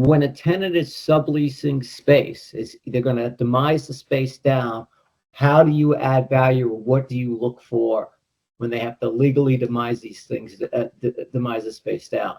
when a tenant is subleasing space, they're going to demise the space down. How do you add value, or what do you look for when they have to legally demise these things, demise the space down?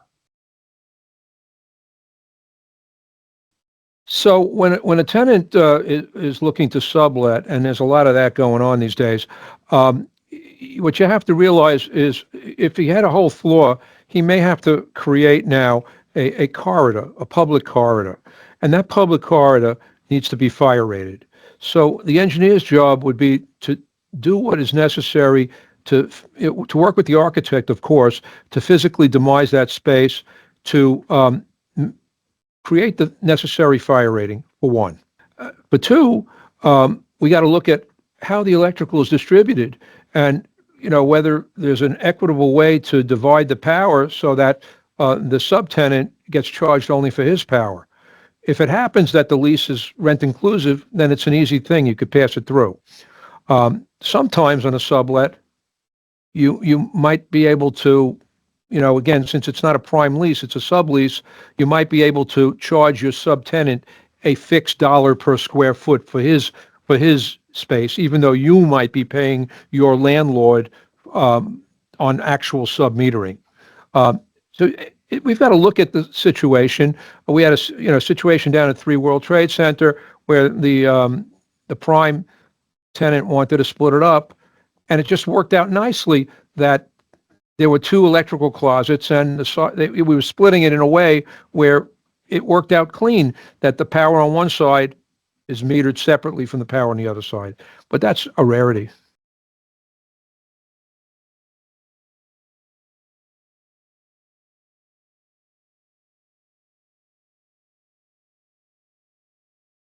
So when a tenant is looking to sublet, and there's a lot of that going on these days, what you have to realize is if he had a whole floor, he may have to create now a corridor, a public corridor, and that public corridor needs to be fire rated. So the engineer's job would be to do what is necessary to work with the architect, of course, to physically demise that space, to create the necessary fire rating, for one. But two, we got to look at how the electrical is distributed, and whether there's an equitable way to divide the power so that the subtenant gets charged only for his power. If it happens that the lease is rent inclusive, then it's an easy thing. You could pass it through. Sometimes on a sublet, you might be able to, again, since it's not a prime lease, it's a sublease, you might be able to charge your subtenant a fixed dollar per square foot for his space, even though you might be paying your landlord on actual sub-metering. We've got to look at the situation. We had a situation down at 3 World Trade Center where the prime tenant wanted to split it up, and it just worked out nicely that there were 2 electrical closets, and we were splitting it in a way where it worked out clean, that the power on one side is metered separately from the power on the other side. But that's a rarity.